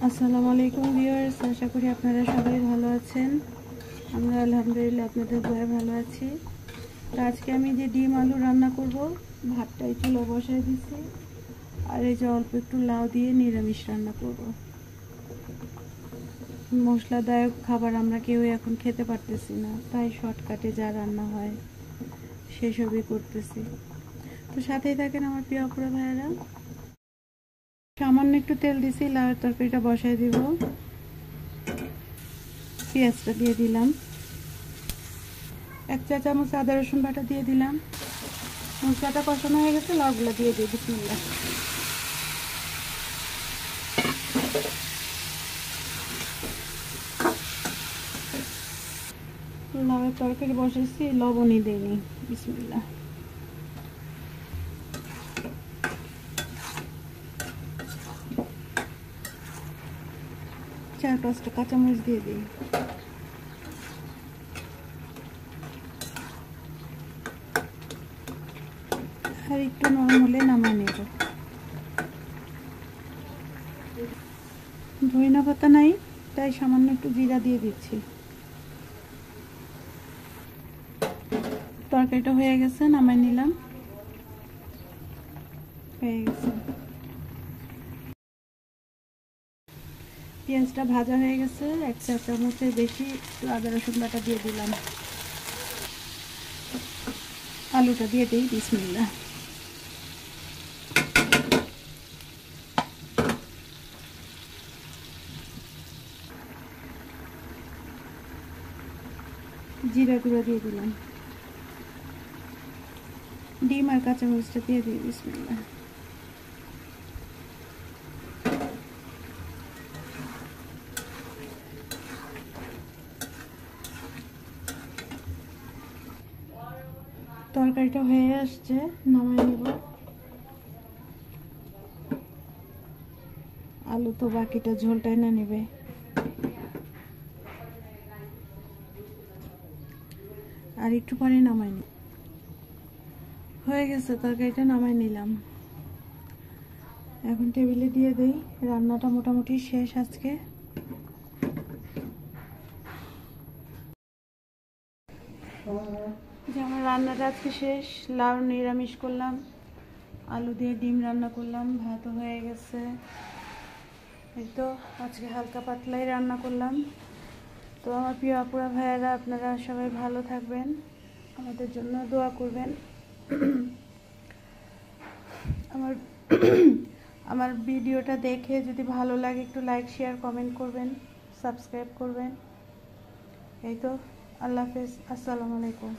আসসালামু আলাইকুম ভিউয়ার্স, আশা করি আপনারা সবাই ভালো আছেন। আমরা আলহামদুলিল্লাহ আপনাদের দয়ায় ভালো আছি। তো আজকে আমি যে ডিম আলু রান্না করব, ভাতটাই চুলা বসায় দিচ্ছি, আর এই যে অল্প একটু লাউ দিয়ে নিরামিষ রান্না করব। মশলাদায়ক খাবার আমরা কেউ এখন খেতে পারতেছি না, তাই শর্টকাটে যা রান্না হয় সেসবই করতেছি। তো সাথেই থাকেন আমার প্রিয় আপুরা ভাইয়েরা। সামান্য একটু তেল দিছি, লাউয়ের তরকারিটা বসায় দিব। পেঁয়াজটা দিয়ে দিলাম, 1 চা চামচ আদা রসুন বাটা দিয়ে দিলাম। মশলাটা কষানো হয়ে গেছে, লাউগুলো দিয়ে দিই। বিসমিল্লাহ। লাউয়ের তরকারি বসেছি, লবণই দিইনি। বিসমিল্লাহ। চার 5টা কাঁচামরিচ দিয়ে দিই। আর একটু নরম হলে নামিয়ে নেব। ধনিয়া পাতা নাই, তাই সামান্য একটু জিরা দিয়ে দিচ্ছি। তরকারিটা হয়ে গেছে, নামাই নিলাম। হয়ে গেছে। পেঁয়াজটা ভাজা হয়ে গেছে, 1 চা চামচের বেশি একটু আদা রসুন বাটা দিয়ে দিলাম। আলুটা দিয়ে দিই। বিসমিল্লাহ। জিরা গুঁড়ো দিয়ে দিলাম। ডিম আর কাঁচামরিচটা দিয়ে দিই। বিসমিল্লাহ। তরকারিটা হয়ে আসছে, নামাই নেব। আলু তো বাকিটা ঝোলটাই না নেবে। আর একটু পরে নামাই নি। হয়ে গেছে, তরকারিটা নামাই নিলাম। এখন টেবিলে দিয়ে দেই। রান্নাটা মোটামুটি শেষ আজকে। যে আমার রান্নাটা আজকে শেষ। লাউ নিরামিষ করলাম, আলু দিয়ে ডিম রান্না করলাম, ভাতও হয়ে গেছে। এই তো আজকে হালকা পাতলাই রান্না করলাম। তো আমার প্রিয় আপুরা ভাইয়েরা, আপনারা সবাই ভালো থাকবেন, আমাদের জন্য দোয়া করবেন। আমার আমার ভিডিওটা দেখে যদি ভালো লাগে একটু লাইক শেয়ার কমেন্ট করবেন, সাবস্ক্রাইব করবেন। এই তো, আল্লাহ হাফেজ, আসসালামু আলাইকুম।